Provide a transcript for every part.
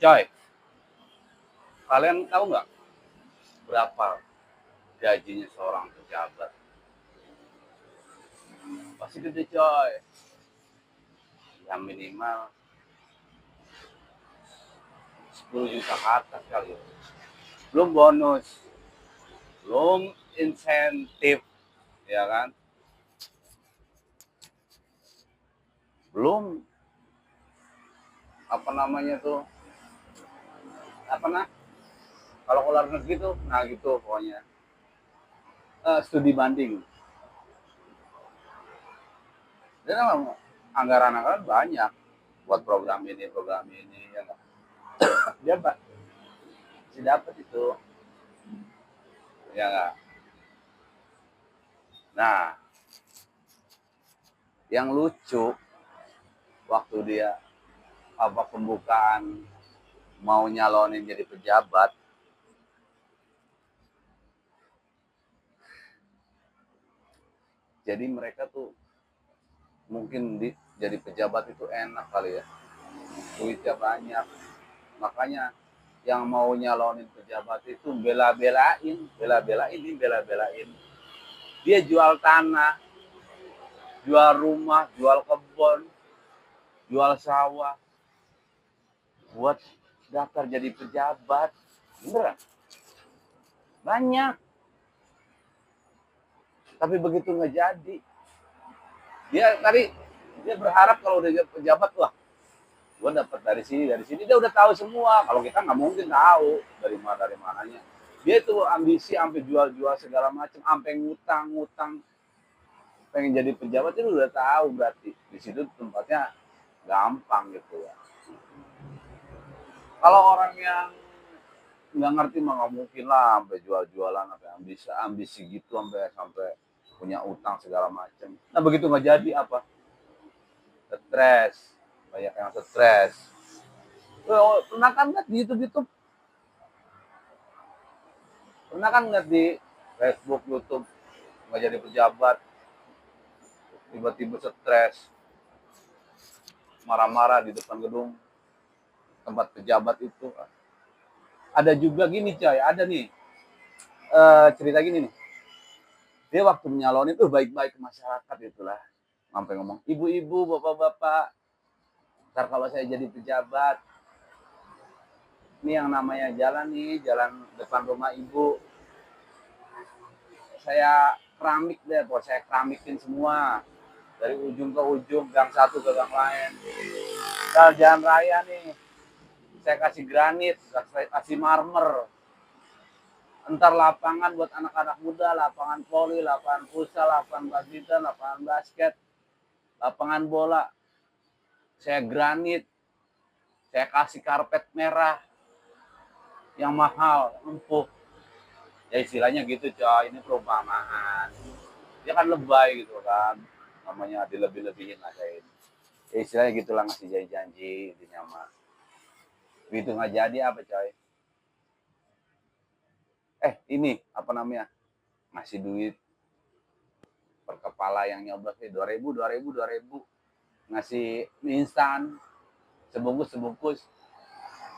Coy, kalian tahu nggak berapa gajinya seorang pejabat? Pasti gede coy. Yang minimal 10 juta ke atas kali ya. Belum bonus, belum insentif, ya kan? Belum apa namanya tuh? Apa nah? Kalau keluar negeri tuh, nah gitu pokoknya. Studi banding. Dan anggaran-anggaran banyak buat program ini, ya nggak? Dia masih dapat itu, ya nggak? Nah, yang lucu waktu dia apa pembukaan mau nyalonin jadi pejabat, jadi mereka tuh mungkin jadi pejabat itu enak kali ya, duitnya banyak, makanya yang mau nyalonin pejabat itu bela-belain dia jual tanah, jual rumah, jual kebun, jual sawah buat daftar jadi pejabat. Beneran banyak, tapi begitu nggak jadi, dia berharap kalau udah jadi pejabat, wah gue dapat dari sini dia udah tahu semua. Kalau kita nggak mungkin tahu dari mananya. Dia itu ambisi sampai jual-jual segala macam, sampai ngutang-ngutang pengen jadi pejabat, itu udah tahu, berarti di situ tempatnya gampang gitu ya. Kalau orang yang nggak ngerti mah nggak mungkin lah sampai jual-jualan, sampai ambisi gitu, sampai sampai punya utang segala macam. Nah begitu nggak jadi apa? Stres, banyak yang stres. Pernah kan nggak di YouTube, pernah kan nggak di Facebook, YouTube, nggak jadi pejabat, tiba-tiba stres, marah-marah di depan gedung tempat pejabat itu. Ada juga gini coy, ada nih cerita gini nih. Dia waktu menyalonin tuh baik-baik ke masyarakat itulah, sampai ngomong ibu-ibu, bapak-bapak, ntar kalau saya jadi pejabat, ini yang namanya jalan nih, jalan depan rumah ibu, saya keramik deh, buat saya keramikin semua dari ujung ke ujung, gang satu ke gang lain. Kalau jalan raya nih, saya kasih granit, saya kasih marmer. Entar lapangan buat anak-anak muda, lapangan voli, lapangan futsal, lapangan badminton, lapangan basket, lapangan bola. Saya granit, saya kasih karpet merah yang mahal, empuk. Ya istilahnya gitu coy, ini perumpamaan. Dia kan lebay gitu kan, namanya dilebih-lebihin lah kayak ini. Ya istilahnya gitulah, ngasih janji-janji intinya mah. Begitu nggak jadi apa coy? Ini apa namanya? Ngasih duit per kepala yang nyoblos 2.000, 2.000, 2.000. Ngasih mie instan sebungkus,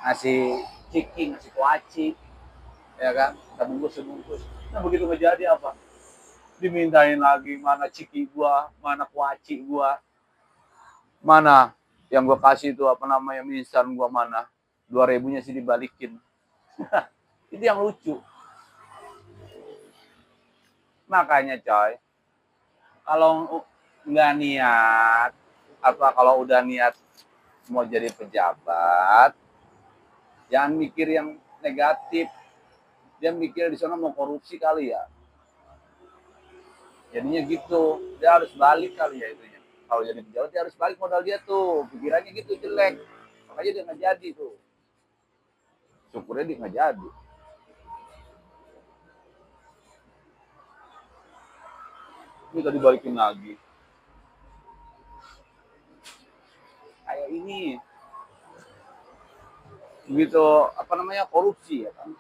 ngasih ciki, ngasih kuaci, ya kan? Sebungkus. Nah begitu nggak jadi apa? Dimintain lagi, mana ciki gua, mana kuaci gua, mana yang gua kasih itu apa namanya mie instan gua, mana 2.000-nya sih dibalikin. Itu yang lucu. Makanya coy, kalau nggak niat, apa kalau udah niat mau jadi pejabat, jangan mikir yang negatif. Dia mikir di sana mau korupsi kali ya. Jadinya gitu, dia harus balik kali ya itunya. Kalau jadi pejabat dia harus balik modal dia tuh, pikirannya gitu jelek. Makanya dia nggak jadi tuh. Syukurnya dia nggak jadi. Ini tadi balikin lagi. Kayak ini, begitu apa namanya korupsi ya kan.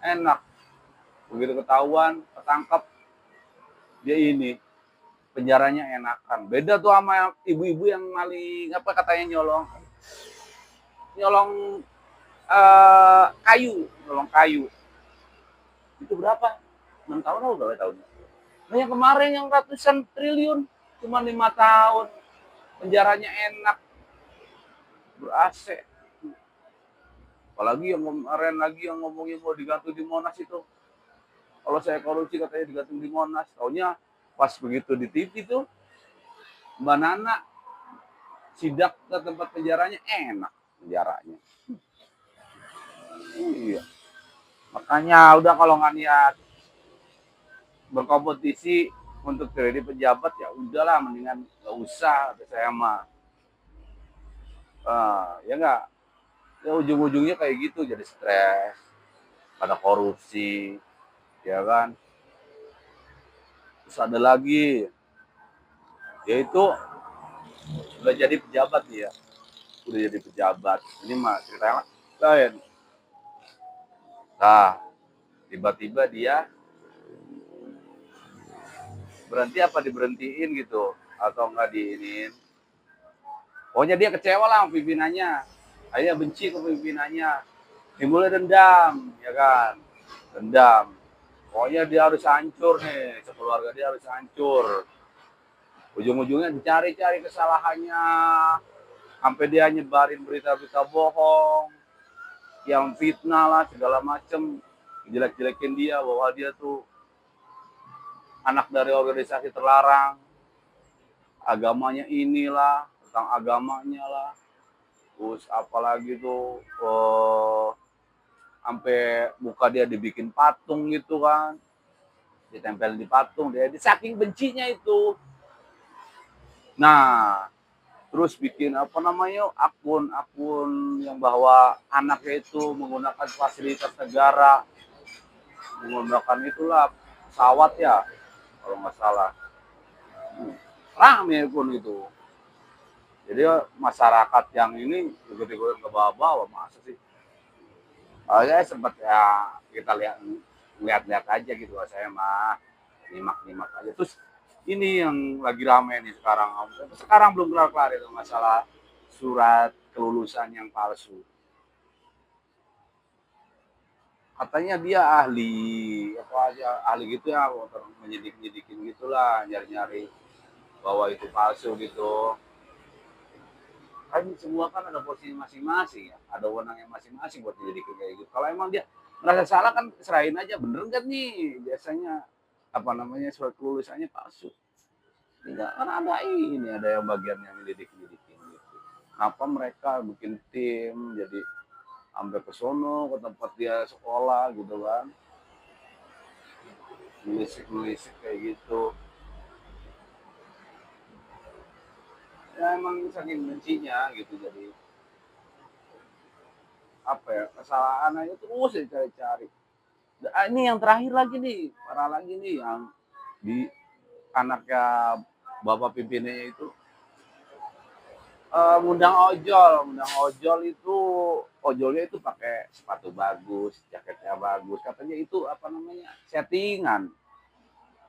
Enak, begitu ketahuan, ketangkap, dia ini penjaranya enakan. Beda tuh sama ibu-ibu yang maling apa katanya nyolong. nyolong nyolong kayu. Itu berapa? 6 tahun atau berapa tahun? Nah yang kemarin yang ratusan triliun cuma 5 tahun. Penjaranya enak, ber-AC. Apalagi yang kemarin lagi yang ngomongin mau digantung di Monas itu. Kalau saya korupsi katanya digantung di Monas. Taunya pas begitu di TV tuh, Mbak Nana sidak ke tempat penjaranya enak penjaranya. Iya. Makanya udah kalau nggak niat berkompetisi untuk jadi pejabat ya udahlah mendingan nggak usah kata saya mah. Ya nggak. Ya ujung-ujungnya kayak gitu jadi stres, ada korupsi, ya kan. Terus ada lagi, yaitu udah jadi pejabat ya, udah jadi pejabat. Ini mah ceritanya lain. Nah, tiba-tiba dia berhenti apa diberhentiin gitu, atau enggak diinin. Pokoknya dia kecewa lah sama pimpinannya. Akhirnya benci ke pimpinannya. Timbulnya dendam, ya kan. Dendam. Pokoknya dia harus hancur nih, sekeluarga dia harus hancur. Ujung-ujungnya dicari-cari kesalahannya, sampai dia nyebarin berita-berita bohong, yang fitnah lah segala macem, jelek-jelekin dia bahwa dia tuh anak dari organisasi terlarang, agamanya inilah, tentang agamanya lah, terus apalagi tuh sampai muka dia dibikin patung gitu kan, ditempel di patung dia, saking bencinya itu. Nah, terus bikin apa namanya akun-akun yang bahwa anaknya itu menggunakan fasilitas negara, menggunakan itulah pesawat ya kalau nggak salah. Rame akun itu. Jadi masyarakat yang ini ikut-ikutan ke bawah-bawah masa sih. Saya sempat ya kita lihat aja gitu saya mah nyimak aja. Terus ini yang lagi rame nih sekarang belum kelar itu masalah surat kelulusan yang palsu. Katanya dia apa aja ahli gitu ya, menyidikin gitulah, nyari-nyari bahwa itu palsu gitu. Kan semua kan ada posisi masing-masing ya, ada wewenangnya masing-masing buat nyelidikin kayak gitu. Kalau emang dia merasa salah kan serahin aja, bener nggak nih biasanya apa namanya surat kelulusannya palsu. Tidak kan ada yang bagian yang nyelidikin gitu. Kenapa mereka bikin tim jadi sampai ke sono ke tempat dia sekolah gitu kan, nulis kayak gitu. Ya emang saking bencinya gitu, jadi apa ya, kesalahan aja terus dicari-cari. Ini yang terakhir lagi nih, parah lagi nih yang di anaknya bapak pimpinnya itu undang ojol itu, ojolnya itu pakai sepatu bagus, jaketnya bagus, katanya itu apa namanya settingan.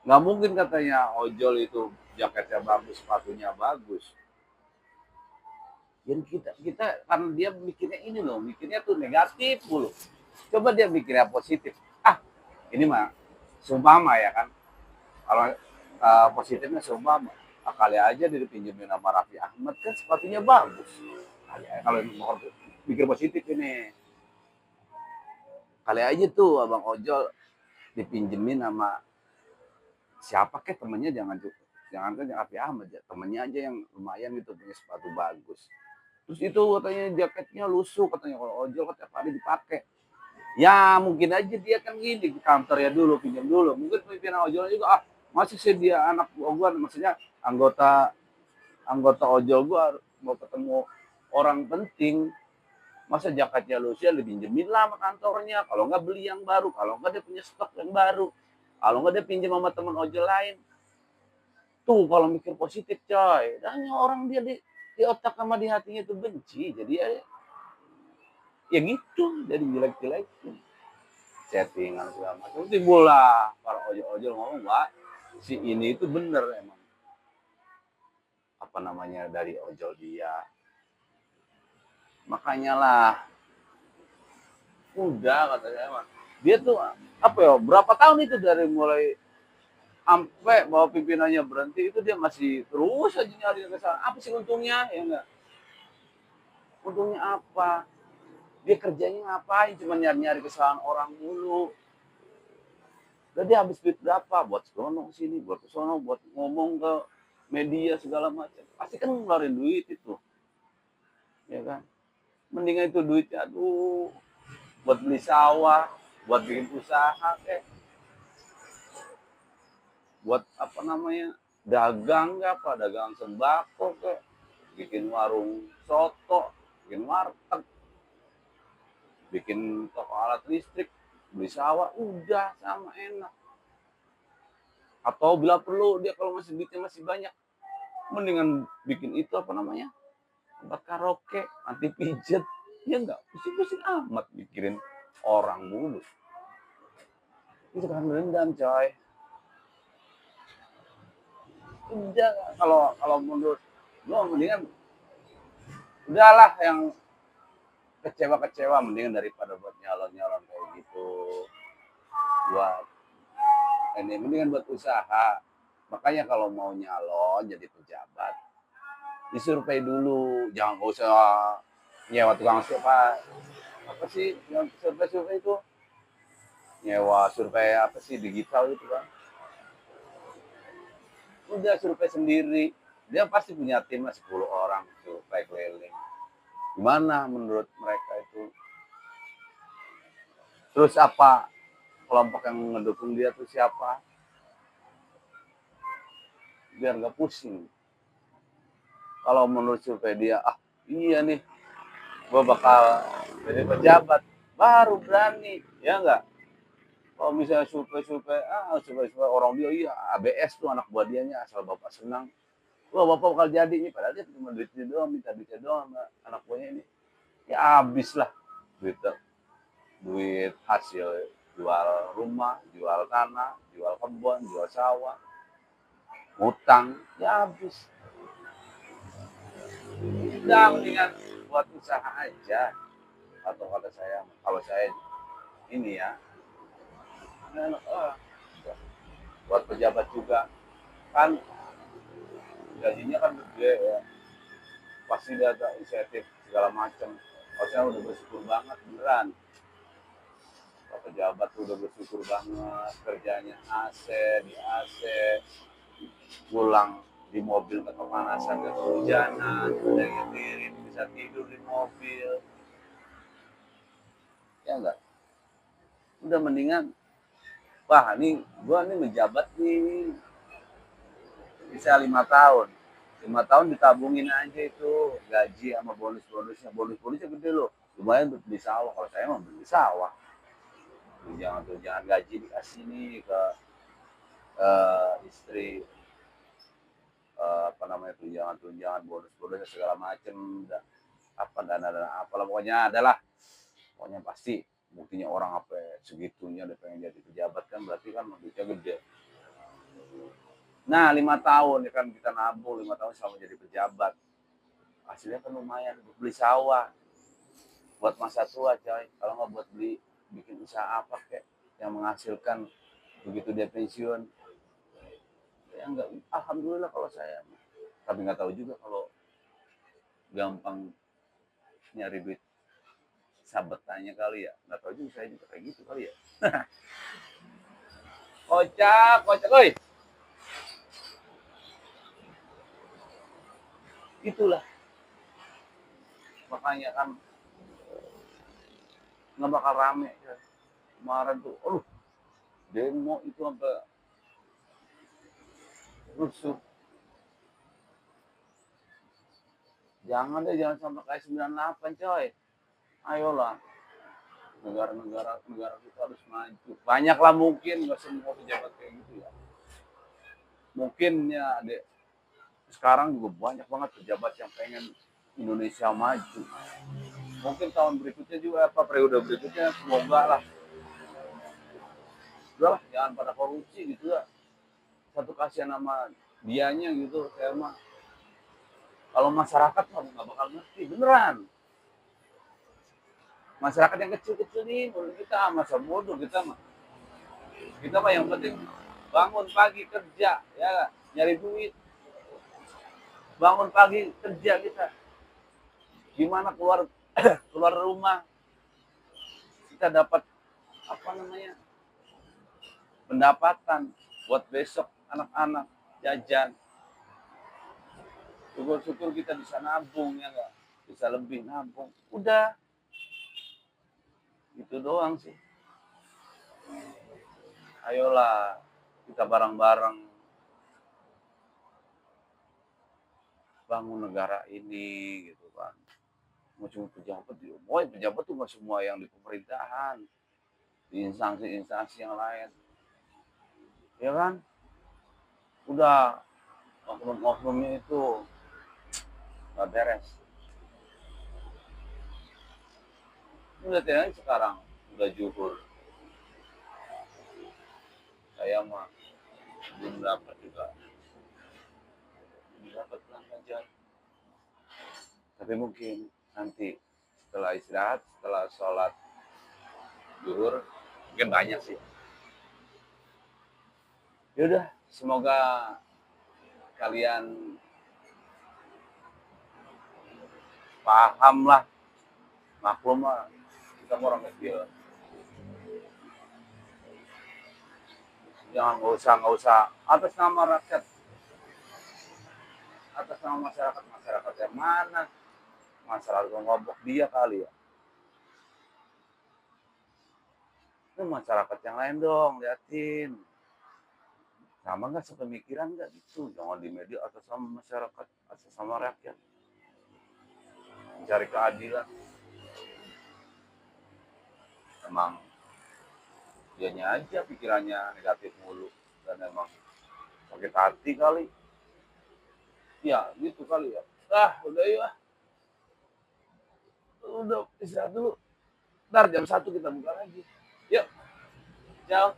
Nggak mungkin katanya ojol itu jaketnya bagus, sepatunya bagus. Jadi kita karena dia mikirnya ini loh, mikirnya tuh negatif dulu. Coba dia mikirnya positif. Ini mah seumpama ya kan. Kalau positifnya seumpama, kali aja dia dipinjemin sama Raffi Ahmad kan sepatunya bagus. Kalau mau mikir positif ini, kali aja tuh abang ojol dipinjemin sama siapa kek temennya, jangan kan Raffi Ahmad ya, temennya aja yang lumayan gitu punya sepatu bagus. Terus itu katanya jaketnya lusuh, katanya kalau ojol kan tiap hari dipakai. Ya mungkin aja dia kan gini di kantor ya dulu, pinjam dulu. Mungkin pimpinan ojol juga, masih sih dia anak gua, maksudnya anggota anggota ojol gua mau ketemu orang penting, masa jaketnya lusuh ya dipinjemin lah sama kantornya. Kalau nggak beli yang baru, kalau nggak dia punya stok yang baru, kalau nggak dia pinjam sama teman ojol lain. Tuh kalau mikir positif coy, dan orang dia di otak sama di hatinya itu benci, jadi ya gitu, jadi jelek-jelek settingan segala macam. Timbul lah para ojol-ojol ngomong, Pak, si ini itu bener emang apa namanya dari ojol dia. Makanya lah, udah kata saya mah. Dia tuh apa ya? Berapa tahun itu dari mulai sampai bahwa pimpinannya berhenti itu dia masih terus aja nyari kesalahan. Apa sih untungnya? Ya enggak. Untungnya apa? Dia kerjanya ngapain? Cuma nyari-nyari kesalahan orang mulu. Dan dia habis duit berapa? Buat sono sini, buat sono, buat ngomong ke media segala macam. Pasti kan ngeluarin duit itu, ya kan? Mendingan itu duitnya, aduh, buat beli sawah, buat bikin usaha, kayak buat apa namanya, dagang nggak apa, dagang sembako, kayak bikin warung soto, bikin warteg, bikin toko alat listrik, beli sawah, udah sama enak. Atau bila perlu dia kalau masih duitnya masih banyak, mendingan bikin itu apa namanya, tempat karaoke, anti pijet, ya enggak pusing-pusing amat mikirin orang mulu. Itu kan dendam coy. Udah, kalau menurut lo mendingan udahlah, yang kecewa-kecewa mendingan daripada buat nyalon-nyalon kayak gitu. Buat ini mendingan buat usaha. Makanya kalau mau nyalon jadi pejabat, disurvei dulu, jangan nggak usah nyewa tukang survei. Apa sih yang survei itu, nyewa survei apa sih digital itu kan, udah survei sendiri, dia pasti punya tim 10 orang survei keliling gimana menurut mereka itu, terus apa kelompok yang mendukung dia tuh siapa, biar nggak pusing. Kalau menurut survei dia, ah iya nih gua bakal jadi pejabat, baru berani, ya enggak. Kalau misalnya survei orang dia, iya ABS tuh anak buah dianya, asal bapak senang, wah bapak bakal jadi ini, padahal dia cuma duitnya doang, minta duitnya doang sama anak buahnya ini, ya habis lah duit, duit hasil jual rumah, jual tanah, jual kebun, jual sawah, hutang, ya habis. Udah mendingan buat usaha aja, atau kata saya, kalau saya ini ya, buat pejabat juga kan gajinya kan gede ya, pasti dia ada insentif segala macam. Kalau saya udah bersyukur banget beneran, Pak pejabat tuh udah bersyukur banget, kerjanya AC, di AC, pulang di mobil ke kepanasan, ke kehujanan, ada yang nyetirin, bisa tidur di mobil, ya enggak. Udah mendingan, wah ini gua nih menjabat nih bisa 5 tahun, 5 tahun ditabungin aja itu gaji sama bonusnya gede loh, lumayan untuk beli sawah. Kalau saya mau beli sawah, tunjangan gaji dikasih nih ke istri, apa namanya, tunjangan bonus segala macem, apa dana apalah pokoknya adalah, pokoknya pasti buktinya orang apa segitunya udah pengen jadi pejabat kan, berarti kan duitnya gede. Nah 5 tahun ya kan kita nabung 5 tahun selama jadi pejabat, hasilnya kan lumayan buat beli sawah, buat masa tua coy, kalau nggak buat beli bikin usaha apa kek yang menghasilkan begitu dia pensiun, ya enggak. Alhamdulillah kalau saya, tapi nggak tahu juga kalau gampang nyari duit sabetannya kali ya, nggak tahu juga, saya juga kayak gitu kali ya. Kocak kocak oi, itulah makanya kan nggak bakal rame ya. Kemarin tuh demo itu sampai rusuh, jangan deh, jangan sampai kayak 98 coy. Ayolah, negara kita harus maju, banyak lah, mungkin nggak semua pejabat kayak gitu ya, mungkin ya adek, sekarang juga banyak banget pejabat yang pengen Indonesia maju, mungkin tahun berikutnya juga apa periode berikutnya, semoga lah. Udah lah, jangan pada korupsi gitu ya, satu kasihan sama dianya gitu, saya mah kalau masyarakat mah nggak bakal ngerti beneran. Masyarakat yang kecil-kecil ini menurut kita masa bodoh kita mah yang penting bangun pagi kerja ya nyari duit, bangun pagi kerja kita, gimana keluar keluar rumah kita dapat apa namanya pendapatan buat besok anak-anak jajan. Syukur-syukur kita bisa nabung ya nggak, bisa lebih nabung. Udah, itu doang sih. Ayolah kita bareng-bareng bangun negara ini gitu kan. Mau cuma pejabat, boy pejabat tuh nggak semua yang di pemerintahan, di instansi-instansi yang lain, ya kan? Udah oknum-oknumnya itu nggak beres. Udah lihat sekarang udah juhur, saya mah belum dapat juga, belum dapat pelajaran. Tapi mungkin nanti setelah istirahat, setelah sholat zuhur, mungkin banyak sih. Yaudah, semoga kalian paham lah, maklum lah, kita orang kecil. Jangan nggak usah atas nama rakyat, atas nama masyarakat yang mana? Masalah ngobok dia kali ya. Itu masyarakat yang lain dong, liatin. Sama nggak sepemikiran nggak gitu? Jangan di media atas sama masyarakat, atas sama rakyat. Mencari keadilan. Emang dianya aja pikirannya negatif mulu dan emang sakit hati kali. Ya gitu kali ya. Udah ya. Udah istirahat dulu. Ntar jam 1 kita buka lagi. Yuk. Ciao.